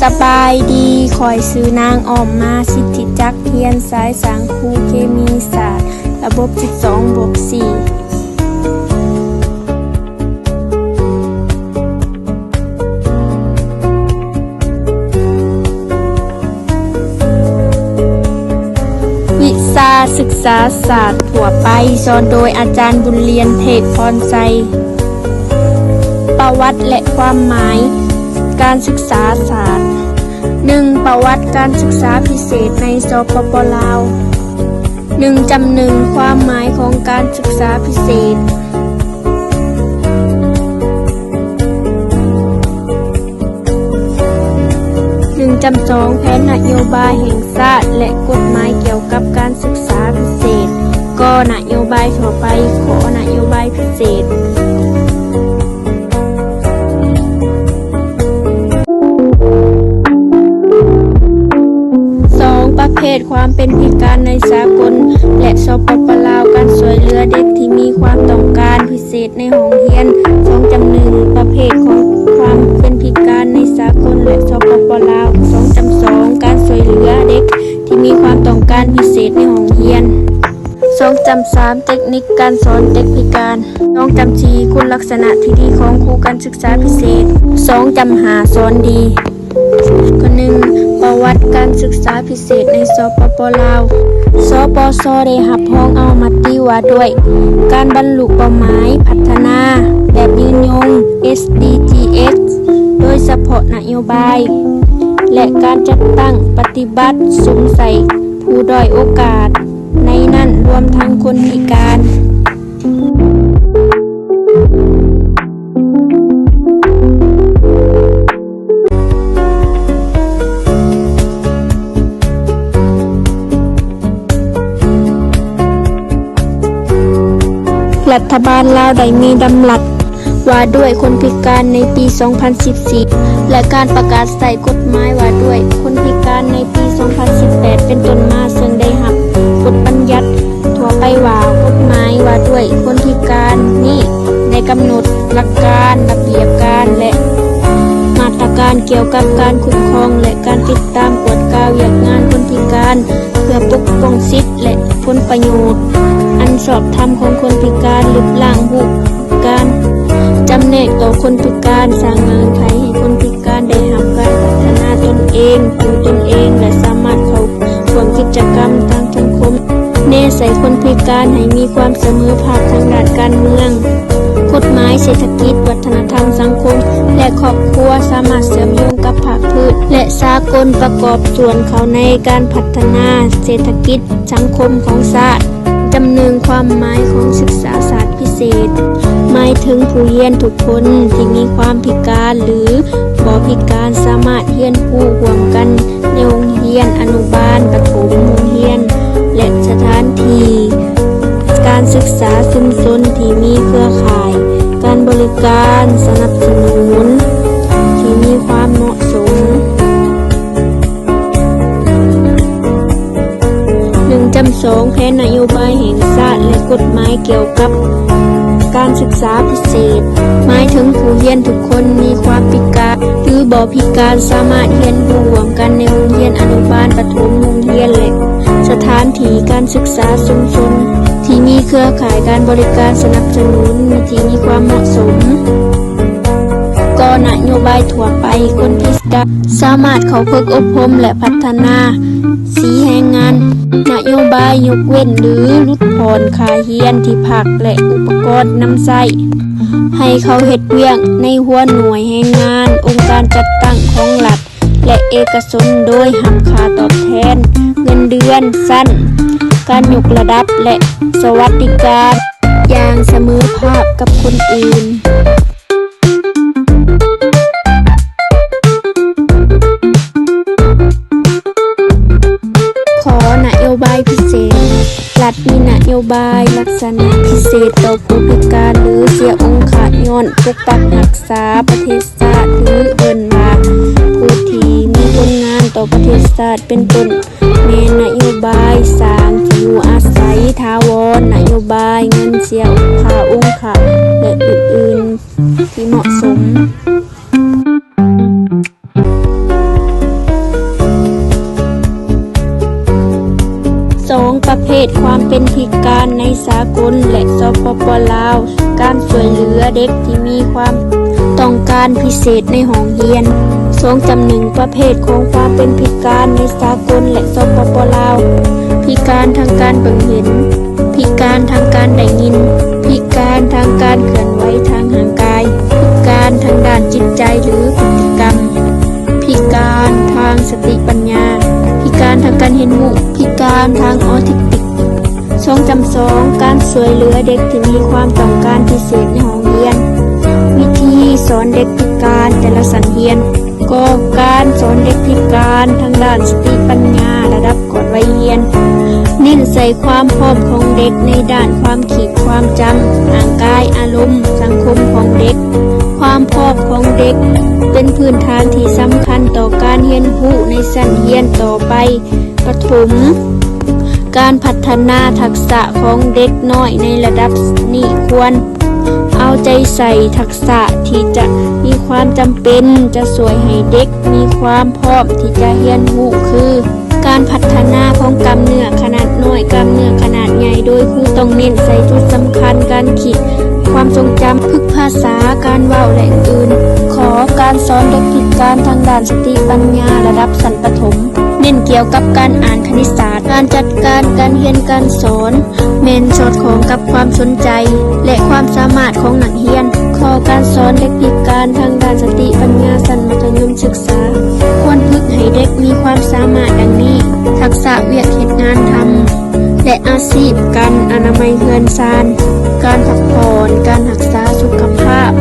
สบายดีคอยซื้อนางออมมาสิทธิจักเทียนสายสังคูเคมีศาสตร์ระบบ12+4วิชาศึกษาศาสตร์ทั่วไปสอนโดยอาจารย์บุญเรียนเทพพรไซประวัติและความหมายการศึกษาศาสตร์ 1. ประวัติการศึกษาพิเศษในสปป.ลาว 1. จำหนึ่งความหมายของการศึกษาพิเศษ 1. จำสองแผนนโยบายแห่งชาติและกฎหมายเกี่ยวกับการศึกษาพิเศษกนโยบายทั่วไปขนโยบายพิเศษประเภทความเป็นพิการในสากลและสปป.ลาวการช่วยเหลือเด็กที่มีความต้องการพิเศษในโรงเรียน 2. จำหนึ่งประเภทของความเป็นพิการในสากลและสปป.ลาว 2. จำสองการช่วยเหลือเด็กที่มีความต้องการพิเศษในโรงเรียน 2. จำสามเทคนิคการสอนเด็กพิการ 2. จำสี่คุณลักษณะที่ดีของครูการศึกษาพิเศษ 2. จำหาสอนดีข้อ 1. ประวัติการศึกษาพิเศษในสปป.ลาวสปส.ได้รับรองเอามาติว่าด้วยการบรรลุเป้าหมายพัฒนาแบบยืนยง SDGs โดยเฉพาะนโยบายและการจัดตั้งปฏิบัติสงใส่ผู้ด้อยโอกาสในนั้นรวมทั้งคนพิการรัฐบาลลาวได้มีดำรัสว่าด้วยคนพิการในปี 2014 และการประกาศใส่กฎหมายว่าด้วยคนพิการในปี 2018 เป็นต้นมาซึ่งได้รับกฎบัญญัติทั่วไปว่ากฎหมายว่าด้วยคนพิการนี้ได้กำหนดหลักการระเบียบการและมาตรการเกี่ยวกับการคุ้มครองและการติดตามกฎกล่าวอย่างงานคนพิการเพื่อปกป้องสิทธิและผลประโยชน์อันชอบธรรมของคนพิการหรือล่างผู้การจำแนกต่อคนพิการสร้างเงื่อนไขให้คนพิการได้รับการพัฒนาตนเองอยู่ตนเองและสามารถเข้าร่วมกิจกรรมทางสังคมแน่ใส่คนพิการให้มีความเสมอภาคทางด้านการเมืองกฎหมายเศรษฐกิจวัฒนธรรมสังคมและครอบครัวสามารถเชื่อมโยงกับภาคพื้นและสากลประกอบส่วนเขาในการพัฒนาเศรษฐกิจสังคมของชาติจำหนึ่งความหมายของศึกษาศาสตร์พิเศษหมายถึงผู้เรียนทุกคนที่มีความพิการหรือบ่พิการสามารถเรียนรู้ร่วมกันในโรงเรียนอนุบาลประถมโรงเรียนและสถานที่การศึกษาชุมชนที่มีเครือข่ายการบริการสนับสนุนที่มีความเหมาะสม 1. จำสองแผนนโยบายแห่งชาติและกฎหมายเกี่ยวกับการศึกษาพิเศษหมายถึงผู้เรียนทุกคนมีความพิการหรือบ่พิการสามารถเรียนรู้ร่วมกันในโรงเรียนอนุบาลประถมโรงเรียนและสถานที่การศึกษาชุมชนที่มีเครือข่ายการบริการสนับสนุนที่มีความเหมาะสมกนโยบายทั่วไปคนพิการสามารถเข้าฝึกอบรมและพัฒนาสีแห่งงานนโยบายยกเว้นหรือลดผ่อนค่าเรียนที่พักและอุปกรณ์นำใช้ให้เขาเฮ็ดเวียกในหัวหน่วยแห่งงานองค์การจัดตั้งของรัฐและเอกชนโดยรับค่าตอบแทนเงินเดือนสั้นการยกระดับและสวัสดิการอย่างเสมอภาคกับคนอื่นขอนโยบายพิเศษรัฐมีนโยบายลักษณะพิเศษต่อผู้พิการหรือเสียองค์ขาดย้อนปกปักรักษาประเทศชาติหรือเอิ้นว่าผู้ที่มีผลงานต่อประเทศชาติเป็นต้นแม่นโยบายสร้างที่อยู่อาศัยถาวรนโยบายเงินเสียค่าองค์ขาดและอื่นๆที่เหมาะสม ศความเป็นพิการในสากลและสปป.ลาวการช่วยเหลือเด็กที่มีความต้องการพิเศษในห้องเรียน2.1ประเภทของความเป็นพิการในสากลและสปป.ลาวพิการทางการเบิ่งเห็นพิการทางการได้ยินพิการทางการเคลื่อนไหวทางร่างกายพิการทางด้านจิตใจหรือพฤติกรรมพิการทางสติปัญญาพิการทางการเห็นหูพิการทางออทิสติก2.2การช่วยเหลือเด็กที่มีความต้องการพิเศษในห้องเรียนวิธีสอนเด็กพิการแต่ละชั้นเรียนก็การสอนเด็กพิการทางด้านสติปัญญาระดับก่อนวัยเรียนเน้นใส่ความพร้อมของเด็กในด้านความคิดความจำร่างกายอารมณ์สังคมของเด็กความพร้อมของเด็กเป็นพื้นฐานที่สำคัญต่อการเรียนรู้ในชั้นเรียนต่อไปประถมการพัฒนาทักษะของเด็กน้อยในระดับนี้ควรเอาใจใส่ทักษะที่จะมีความจำเป็นจะช่วยให้เด็กมีความพร้อมที่จะเรียนรู้คือการพัฒนาของกล้ามเนื้อขนาดน้อยกล้ามเนื้อขนาดใหญ่โดยครูต้องเน้นใส่จุดสำคัญการคิดความทรงจำฝึกภาษาการเว้าและอื่นขอการสอนเด็กพิการทางด้านสติปัญญาระดับชั้นประถมเน้นเกี่ยวกับการอ่านคณิตศาสตร์การจัดการการเรียนการสอนเน้นสอดคล้องกับความสนใจและความสามารถของนักเรียนขอการสอนเด็กพิการทางด้านสติปัญญาชั้นมัธยมศึกษาควรฝึกให้เด็กมีความสามารถดังนี้ทักษะเวียกเหตุงานทำและอาชีพการอนามัยเฮือนซานการพักผ่อนการรักษาสุขภาพ